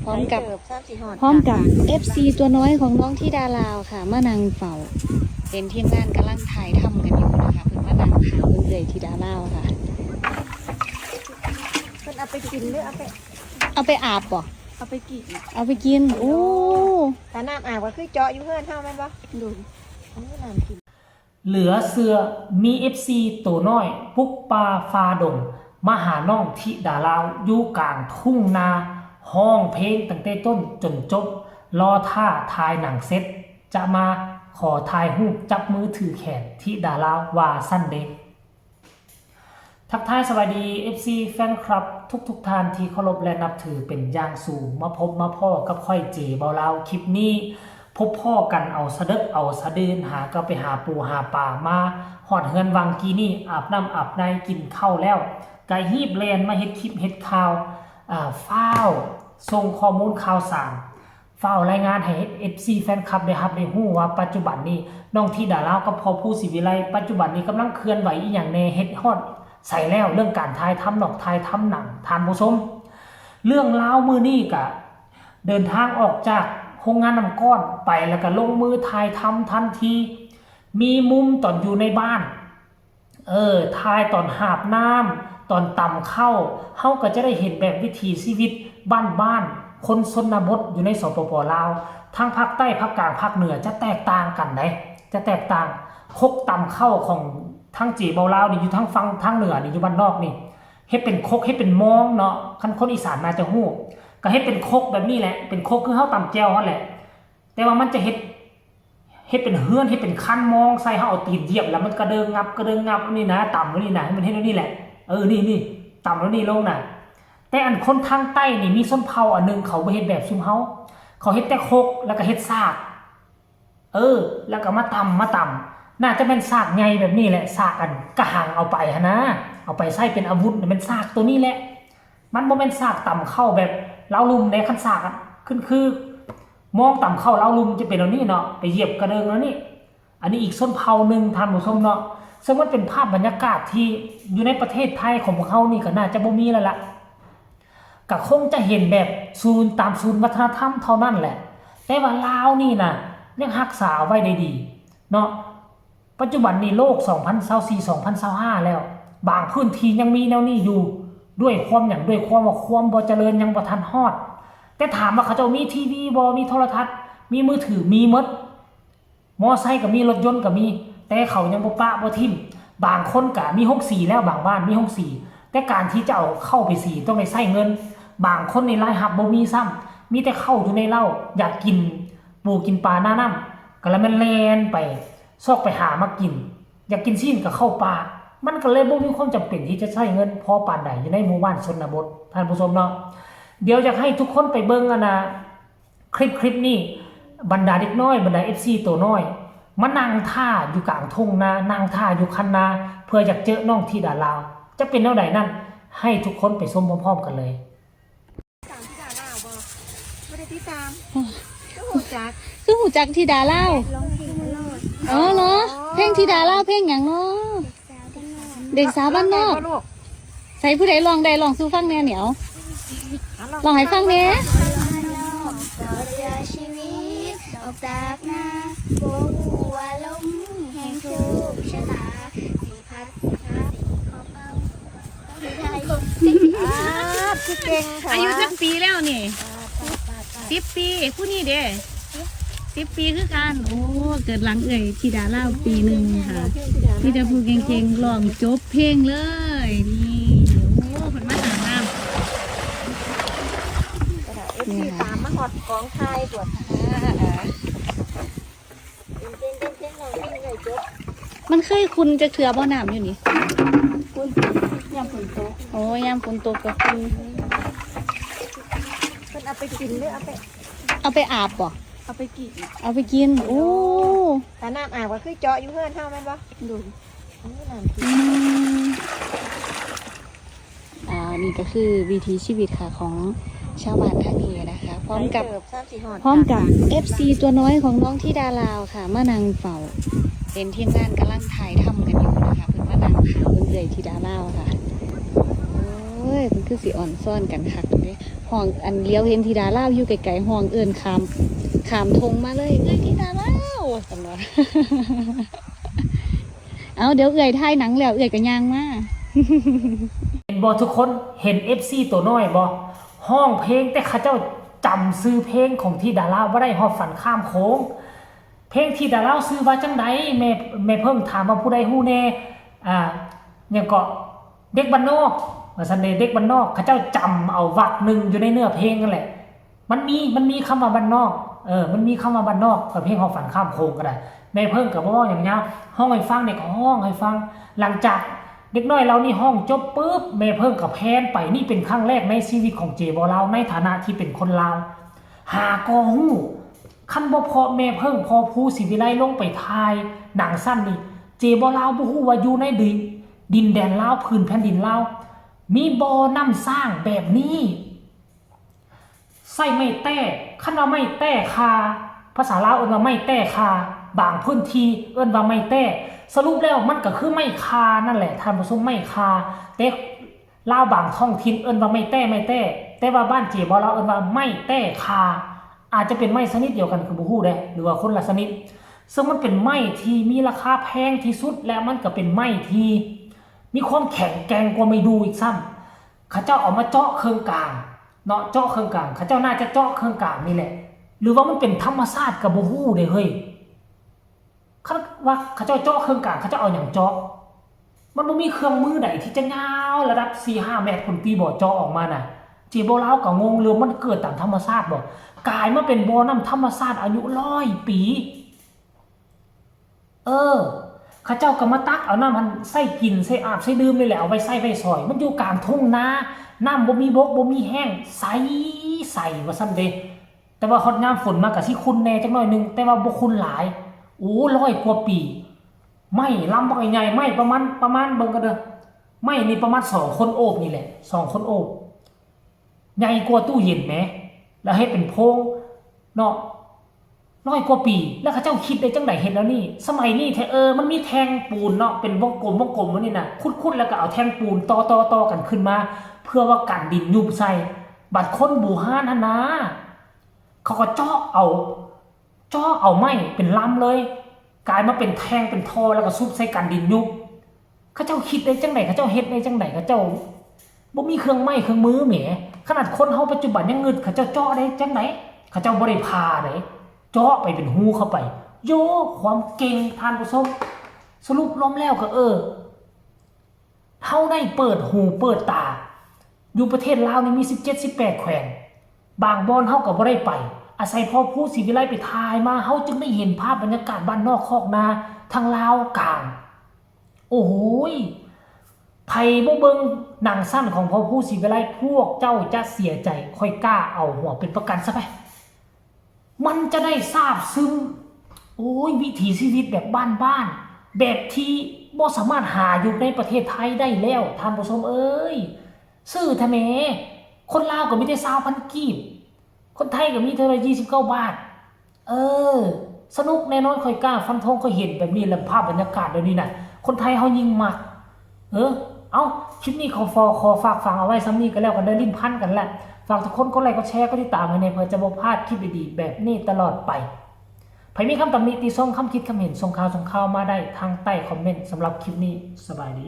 พร้อมกับFC ตัวน้อยของน้องที่ดาลาวค่ะมานางเฝ้าเป็นทีมงานกำลังถ่ายทำกันอยู่นะคะเพิ่นมานางหาเรื่อยที่ดาลาวค่ะเพิ่นเอาไปกินหรือเอาไปอาบบ่เอาไปกินเอาไปกินโอ้แต่น้ำอาบก็คือเจาะอยู่เพื่อนเท่าแม่นบ่ดูน้ำกินเหลือเสือมี FC ตัวน้อยปุกปลาฟาดงมาหาน้องธิดาลาวอยู่กลางทุ่งนาห้องเพลงตั้งแต่ต้นจนจบรอท่าทายหนังเซ็ตจะมาขอทายรูปจับมือถือแขนธิดาลาวว่าสั้นเด็กทักทายสวัสดี FC แฟนคลับทุกท่านที่เคารพและนับถือเป็นอย่างสูงมาพบมาพ่อกับค่อยเจเบาลาวคลิปนี้พบพ่อกันเอาสะดึกเอาสะดืนหาก็ไปหาปูหาป่ามาหอดเฮือนวังกีนี่อาบน้ำอาบในกินข้าวแล้วก็ฮีบแลนมาเฮ็ดคลิปเฮ็ดข่าวฟ้าวส่งข้อมูลข่าวสารฟ้าวรายงานให้ FC แฟนคลับได้รับได้ฮู้ว่าปัจจุบันนี้น้องธิดาลาวกับพ่อผู้ศิวิไลปัจจุบันนี้กำลังเคลื่อนไหวอีหยังแน่เฮ็ดฮอดใส่แล้วเรื่องการถ่ายทำหนอกถ่ายทำหนังทานผู้ชมเรื่องราวมือนี่กะเดินทางออกจากโรงงานน้ำก้อนไปแล้วก็ลงมือถ่ายทำทันทีมีมุมตอนอยู่ในบ้านถ่ายตอนหาบน้ำตอนต่ำเข้าเฮาก็จะได้เห็นแบบวิถีชีวิตบ้านๆคนชนบทอยู่ในสปป.ลาวทางภาคใต้ภาคกลางภาคเหนือจะแตกต่างกันได้จะแตกต่างคกต่ำเข้าของทางจีเบาลาวนี่อยู่ทางฝั่งทางเหนือนี่อยู่บ้านนอกนี่เฮ็ดเป็นคกเฮ็ดเป็นมองเนาะคันคนอีสานมาจะฮู้ก็เฮ็ดเป็นคกแบบนี้แหละเป็นคกคือเฮาตำแจ่วนั่นแหละแต่ว่ามันจะเฮ็ดเป็นเฮือนเฮ็ดเป็นคันมองใส่เฮาเอาตีนเหยียบแล้วมันกระเดิงงับนี่นะต่ำแล้วนี่นะให้มันเฮ็ดนี่แหละนี่ต่ำแล้วนี่ลงน่ะแต่อันคนทางใต้นี่มีชนเผ่าอันนึงเขาบ่เฮ็ดแบบซุมเฮาเขาเฮ็ดแต่คกแล้วก็เฮ็ดซากแล้วก็มาตำน่าจะเป็นซากใหญ่แบบนี้แหละซากอันกระหังเอาไปนะเอาไปใช้เป็นอาวุธเป็นซากตัวนี้แหละมันบ่แม่นซากต่ำเข้าแบบเล้าลุมในคันซากคือมองต่ำเข้าเล้าลุมจะเป็นเอานี่เนาะไปเหยียบกระเดิงแล้วนี่อันนี้อีกส้นเผ่านึงท่านผู้ชมเนาะซึ่งมันเป็นภาพบรรยากาศที่อยู่ในประเทศไทยของพวกเขานี่ก็น่าจะบ่มีแล้วล่ะก็คงจะเห็นแบบศูนย์วัฒนธรรมเท่านั้นแหละแต่ว่าลาวนี่น่ะยังรักษาไว้ได้ดีเนาะปัจจุบันนี้โลก2024-2025แล้วบางพื้นที่ยังมีแนวนี้อยู่ด้วยความว่าความบ่เจริญยังบ่ทันฮอดแต่ถามว่าเขาเจ้ามีทีวีบ่มีโทรทัศน์มีมือถือมีหมดมอไซค์ก็มีรถยนต์ก็มีแต่เขายังบ่ปะบ่ทิ่มบางคนก็มีห้องสีแล้วบางบ้านมีห้องสีแต่การที่จะเอาเข้าไปสีต้องได้ใช้เงินบางคนในรายหับบ่มีซ้ำมีแต่เข้าอยู่ในเหล้าอยากกินปูกินปลาหน้าน้ำก็แล้วมันแล่นไปซอกไปหามากินอยากกินซีนก็เข้าป่ามันก็เลยบ่มีความจำเป็นที่จะใช้เงินพอปานใดอยู่ในหมู่บ้านชนบทท่านผู้ชมเนาะเดี๋ยวอยากให้ทุกคนไปเบิ่งคลิปนี้บรรดาเด็กน้อยบรรดา FC ตัวน้อยมานั่งท่าอยู่กลางทุ่งนานั่งท่าอยู่คันนาเพื่ออยากเจอน้องธิดาลาวจะเป็นแนวใดนั่นให้ทุกคนไปชมพร้อมๆกันเลยตามที่ดาลาวบ่บ่ได้ติดตามก็ฮู้จักที่ดาลาวร้องเพลงตลอดเหรอเพลงที่ดาลาวเพลงหยังเนาะเด็กสาวบ้านนอกใส่ผู้ใดลองได้ลองสู้ฟังแน่เหนียวลองให้ฟังแน่ชีวิตออกจากนาโบหัวลมแห่งโชคชะตาสีพัดของเราพี่เก่งค่ะอายุสักปีแล้วนี่10 ปีผู้นี้เด้10 ปีคือกันโอ้เกิดหลังธิดาลาวปีหนึ่งค่ะที่จะพูดเก่งๆลองจบเพลงเลยนี่โอ้ผลมาหาน้ำนี่ตามมาหอดกองไทยตรวจเต้นเราไม่เคยจบมันเคยคุณจะเถื่อบ่อน้ำอยู่นี่คุณยามฝนตกโอ้ยามฝนตกก็คุณมันเอาไปกินหรือเอาไปอาบบ่เอาไปกินโอ้แต่น้ำอาบก็คือเจาะอยู่เพื่อนเท่าแม่นบ่ดูน้ำกินนี่ก็คือวิถีชีวิตค่ะของชาวบ้านท่านี้นะคะพร้อมกับ FC ตัวน้อยของน้องที่ดาลาวค่ะมานางเฝ้าเป็นทีมงานกำลังถ่ายทำกันอยู่นะคะเพิ่นมานางหาเรื่อยที่ดาลาวค่ะโอ้ อ้ยมันคือสิอ่อนซ่อนกันคักเลยห้องอันเลี้ยวเห็นธิดาเล่าวอยู่ไกลๆห้องเอิ้นขามธงมาเลยเอ้ยธิดาเล่าวจังว่า เอาเดี๋ยวเอื่อยถ่ายหนังแล้วเอื่อยก็ย่างมา เห็นบ่ทุกคนเห็น FC ตัวน้อยบ่ห้องเพลงแต่เขาเจ้าจำซื้อเพลงของที่ดาราบ่ได้ฮอดฝันข้ามโค้งเพลงที่ดาราซื้อว่าจังไดแม่เพิ่งถามว่าผู้ใดฮู้แน่เนี่ยก็เด็กบ้านนอกว่าซั่นเด้เด็กบ้านนอกเขาเจ้าจำเอาวรรคหนึงอยู่ในเนื้อเพลงนั่นแหละมันมีคำว่าบ้านนอกมันมีคำว่าบ้านนอกกับเพลงฮอดฝันข้ามโค้งก็ได้แม่เพิ่งก็บ่อย่างเงี้ยห้องให้ฟังเด็กก็ห้องให้ฟังหลังจากเด็กน้อยเรานี่ห้องจบปุ๊บแม่เพิ่งกับแพนไปนี่เป็นครั้งแรกในชีวิตของเจบอลาวในฐานะที่เป็นคนลาวหากอหู้คันบ่พอแม่เพิ่งพอผู้ศิวิไลลงไปทายหนังสั้นนี่เจบอลาวบ่ฮู้ว่าอยู่ในดินแดนลาวพื้นแผ่นดินลาวมีบ่อน้ำสร้างแบบนี้ใส่ไม่แต้คันว่าไม่แต้คาภาษาลาวเอิ้นว่าไม่แต้คาบางพื้นที่เอิ้นว่าไม่แต้สรุปแล้วมันก็คือไม่คานั่นแหละท่านผู้ชมไม่คาแต่ลาวบางท้องถิ่นเอิ้นว่าไม่แต้แต่ว่าบ้านเจบ่เราเอิ้นว่าไม่แต้คาอาจจะเป็นไม้ชนิดเดียวกันคือบ่ฮู้เด้หรือว่าคนละชนิดซึ่งมันเป็นไม้ที่มีราคาแพงที่สุดและมันก็เป็นไม้ที่มีความแข็งแกร่งกว่าไม่ดูอีกซ้ำเขาเจ้าเอามาเจาะเครื่องกลางเนาะเจาะเครื่องกลางเขาเจ้าน่าจะเจาะเครื่องกลางนี่แหละหรือว่ามันเป็นธรรมชาติก็บ่ฮู้เด้เฮ้ยเขาว่าเขาเจ้าเจาะเครื่องกลางเขาเจ้าเอาอย่างเจาะมันบ่มีเครื่องมือใดที่จะยาวระดับ 4-5 เมตรคนตีบ่อเจาะออกมาน่ะจีบ่ลาวก็งงเรื่องมันเกิดตามธรรมชาติบ่กลายมาเป็นบ่อน้ำธรรมชาติอายุ100 ปีเขาเจ้าก็มาตักเอาน้ำมันใส่กินใส่อาบใส่ดื่มนี่แหละเอาไว้ใส่ไว้ซอยมันอยู่กลางทุ่งนาน้ำบ่มีบกบ่มีแห้งใสว่าซั่นเด้แต่ว่าฮอดยามฝนมาก็สิขุ่นแน่จักหน่อยนึงแต่ว่าบ่ขุ่นหลายโอ้100 กว่าปีไม่ลำบักใหญ่ไม่ประมาณเบิ่งกันเด้อไม่นี่ประมาณ2 คนโอบนี่แหละ2 คนโอบใหญ่กว่าตู้เย็นแหมแล้วให้เป็นโพรงเนาะ100 กว่าปีแล้วเขาเจ้าคิดได้จังได๋เฮ็ดแล้วนี่สมัยนี้มันมีแท่งปูนเนาะเป็นวงกลมมันนี่น่ะขุดๆแล้วก็เอาแท่งปูนต่อกันขึ้นมาเพื่อว่ากันดินยุบใส่บัดคนบูฮานหั่นนะเขาก็เจาะเอาไม้เป็นลำเลยกลายมาเป็นแท่งเป็นท่อแล้วก็ซุบใส่กันดินยุบเขาเจ้าคิดได้จังได๋เขาเจ้าเฮ็ดได้จังได๋เขาเจ้าบ่มีเครื่องไม้เครื่องมือแหมขนาดคนเฮาปัจจุบันยังงึดเขาเจ้าเจาะได้จังได๋เขาเจ้าบ่ได้พาเด้เจาะไปเป็นหูเข้าไปโยความเก่งท่านผู้ชมสรุปล้มแล้วก็เฮาได้เปิดหูเปิดตาอยู่ประเทศลาวนี่มี17-18แขวงบางบ่อนเฮาก็บ่ได้ไปอาศัยพ่อผู้ศิวิไลไปถ่ายมาเฮาจึงได้เห็นภาพบรรยากาศบ้านนอกคอกนาทางลาวกลางโอ้โหไผบ่เบิ่งหนังสั้นของพ่อผู้ศิวิไลพวกเจ้าจะเสียใจค่อยกล้าเอาหัวเป็นประกันซะไปมันจะได้ทราบซึ้งโอ้ยวิถีชีวิตแบบบ้านๆแบบที่บ่สามารถหาอยู่ในประเทศไทยได้แล้วท่านผู้ชมเอ้ยซื้อทำไมคนลาวก็มีแต่20,000 กีบคนไทยก็มีเท่าไหร่29 บาทสนุกแน่นอนค่อยกล้าฟันธงค่อยเห็นแบบนี้แล้วภาพบรรยากาศแบบนี้น่ะคนไทยเฮายิ่งมักเอาคลิปนี้ขอฝากฟังเอาไว้ซ้ำนี้ก็แล้วกันได้ลิ้นพันกันแหละฝากทุกคนกดไลค์กดแชร์กดติดตามให้ในเพื่อจะบ่พลาดคลิปดีๆแบบนี้ตลอดไปใครมีคำตำหนิติชมคำคิดคำเห็นส่งข่าวมาได้ทางใต้คอมเมนต์สำหรับคลิปนี้สบายดี